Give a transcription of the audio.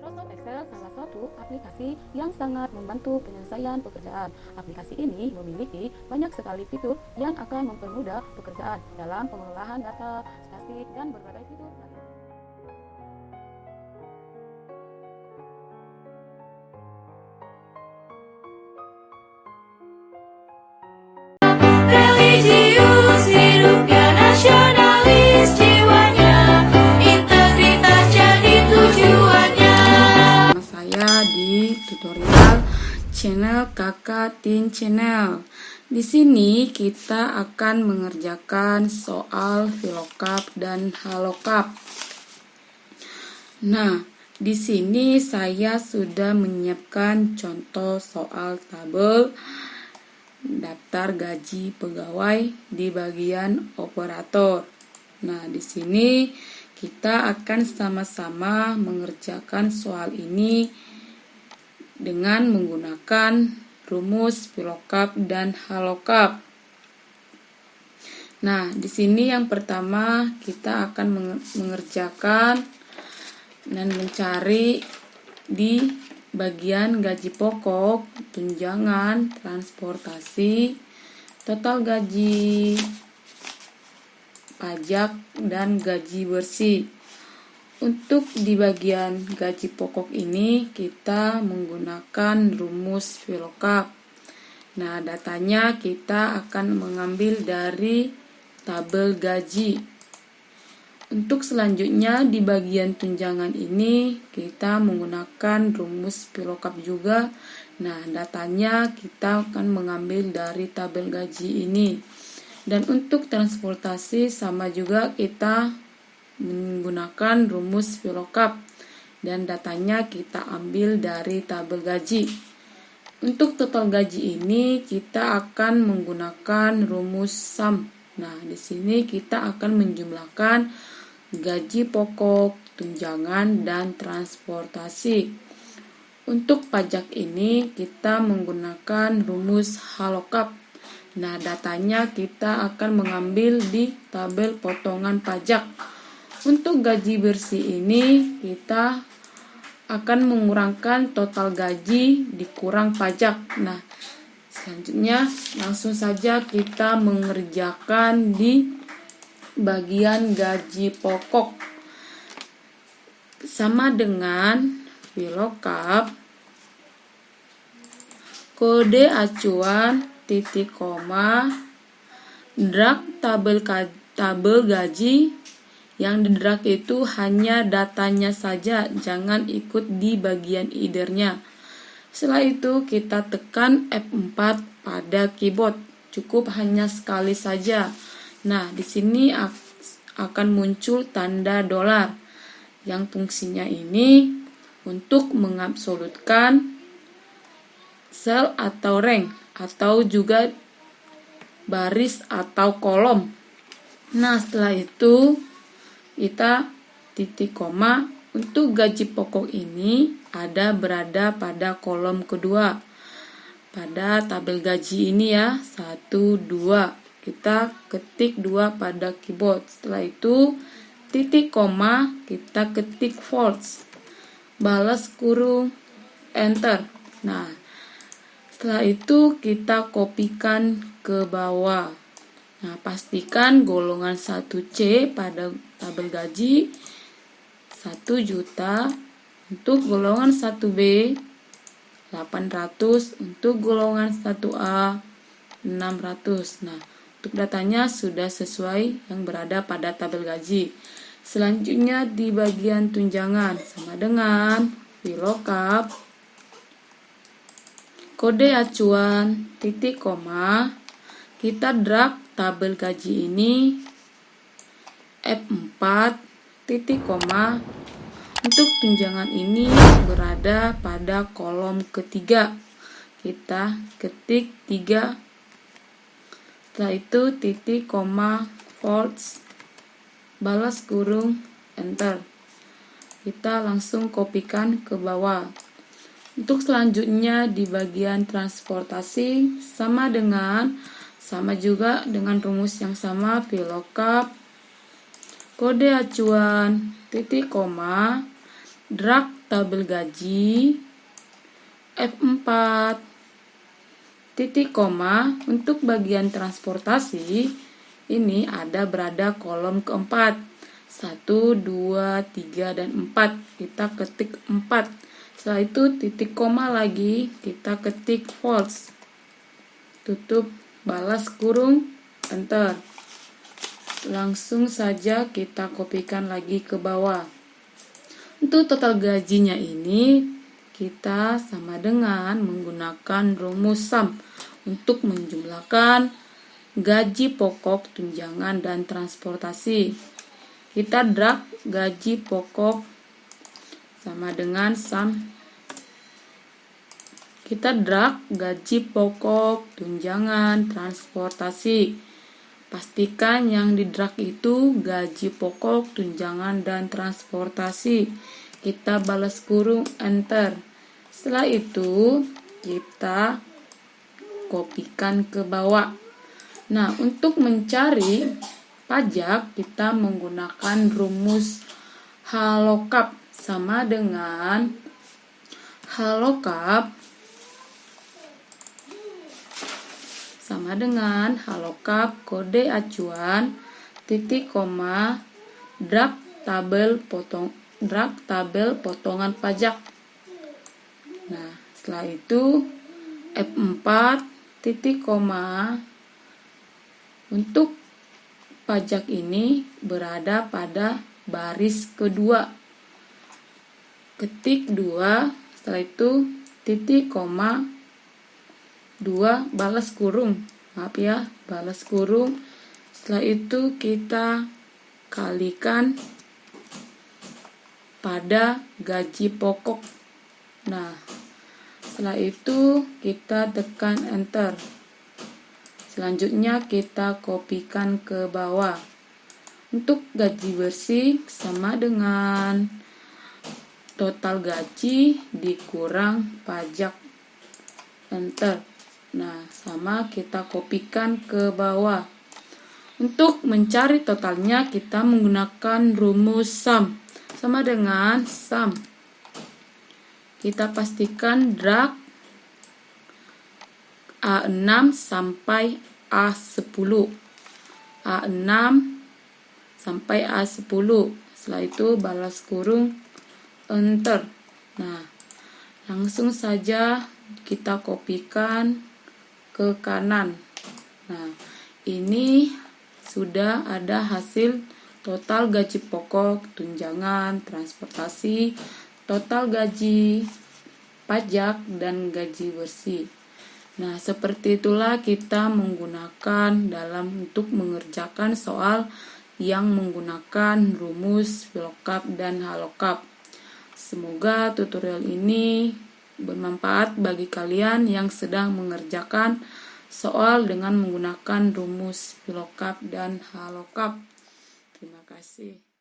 Microsoft Excel salah satu aplikasi yang sangat membantu penyelesaian pekerjaan. Aplikasi ini memiliki banyak sekali fitur yang akan mempermudah pekerjaan dalam pengelolaan data, statistik, dan berbagai fitur lain. Religius, hidupnya nasionalis, jiwanya integritas jadi tujuannya. Saya di tutorial channel Kakak Tin Channel. Di sini kita akan mengerjakan soal VLOOKUP dan HLOOKUP. Nah, di sini saya sudah menyiapkan contoh soal tabel daftar gaji pegawai di bagian operator. Nah, di sini kita akan sama-sama mengerjakan soal ini dengan menggunakan rumus VLOOKUP dan HLOOKUP. Nah, di sini yang pertama kita akan mengerjakan dan mencari di bagian gaji pokok, tunjangan, transportasi, total gaji, pajak, dan gaji bersih. Untuk di bagian gaji pokok ini kita menggunakan rumus VLOOKUP. Nah, datanya kita akan mengambil dari tabel gaji. Untuk selanjutnya di bagian tunjangan ini kita menggunakan rumus VLOOKUP juga. Nah, datanya kita akan mengambil dari tabel gaji ini. Dan untuk transportasi sama juga kita menggunakan rumus VLOOKUP dan datanya kita ambil dari tabel gaji. Untuk total gaji ini kita akan menggunakan rumus SUM. Nah, di sini kita akan menjumlahkan gaji pokok, tunjangan, dan transportasi. Untuk pajak ini kita menggunakan rumus HLOOKUP. Nah, datanya kita akan mengambil di tabel potongan pajak. Untuk gaji bersih ini kita akan mengurangkan total gaji dikurang pajak. Nah, selanjutnya langsung saja kita mengerjakan di bagian gaji pokok. Sama dengan VLOOKUP, kode acuan, titik koma, drag tabel gaji. Yang di drag itu hanya datanya saja, jangan ikut di bagian either-nya. Setelah itu kita tekan F4 pada keyboard, cukup hanya sekali saja. Nah, di sini akan muncul tanda dolar yang fungsinya ini untuk mengabsolutkan sel atau rank atau juga baris atau kolom. Nah, setelah itu kita titik koma. Untuk gaji pokok ini berada pada kolom kedua pada tabel gaji ini ya, 1, 2. Kita ketik 2 pada keyboard. Setelah itu titik koma kita ketik false, balas kurung, enter. Nah, setelah itu kita kopikan ke bawah. Nah, pastikan golongan 1C pada tabel gaji 1 juta, untuk golongan 1B 800, untuk golongan 1A 600. Nah, untuk datanya sudah sesuai yang berada pada tabel gaji. Selanjutnya di bagian tunjangan sama dengan VLOOKUP, kode acuan, titik koma, kita drag tabel gaji ini F4 titik koma. Untuk tunjangan ini berada pada kolom ketiga. Kita ketik 3. Setelah itu titik koma false, balas kurung, enter. Kita langsung kopikan ke bawah. Untuk selanjutnya di bagian transportasi sama juga dengan rumus yang sama, VLOOKUP, kode acuan, titik koma, drag tabel gaji F4. Titik koma untuk bagian transportasi ini berada kolom keempat. 1, 2, 3, dan 4. Kita ketik 4. Setelah itu titik koma lagi, kita ketik false. Tutup, balas kurung, enter. Langsung saja kita kopikan lagi ke bawah. Untuk total gajinya ini kita sama dengan menggunakan rumus SUM untuk menjumlahkan gaji pokok, tunjangan, dan transportasi. Kita drag gaji pokok sama dengan SUM. Kita drag gaji pokok, tunjangan, transportasi. Pastikan yang di drag itu gaji pokok, tunjangan, dan transportasi. Kita balas kurung, enter. Setelah itu kita kopikan ke bawah. Nah, untuk mencari pajak kita menggunakan rumus HLOCAP sama dengan HLOCAP kode acuan titik koma drag tabel potongan pajak. Nah, setelah itu F4 titik koma untuk pajak ini berada pada baris kedua. Ketik 2, setelah itu titik koma 2 balas kurung. Balas kurung. Setelah itu kita kalikan pada gaji pokok. Nah, setelah itu kita tekan enter. Selanjutnya kita kopikan ke bawah. Untuk gaji bersih sama dengan total gaji dikurang pajak. Enter. Nah, sama kita kopikan ke bawah. Untuk mencari totalnya kita menggunakan rumus SUM sama dengan SUM. Kita pastikan drag A6 sampai A10. A6 sampai A10. Setelah itu balas kurung, enter. Nah, langsung saja kita kopikan ke kanan. Nah, ini sudah ada hasil total gaji pokok, tunjangan, transportasi, total gaji, pajak, dan gaji bersih. Nah, seperti itulah kita menggunakan untuk mengerjakan soal yang menggunakan rumus VLOOKUP dan HLOCUP. Semoga tutorial ini bermanfaat bagi kalian yang sedang mengerjakan soal dengan menggunakan rumus VLOOKUP dan HLOCUP. Terima kasih.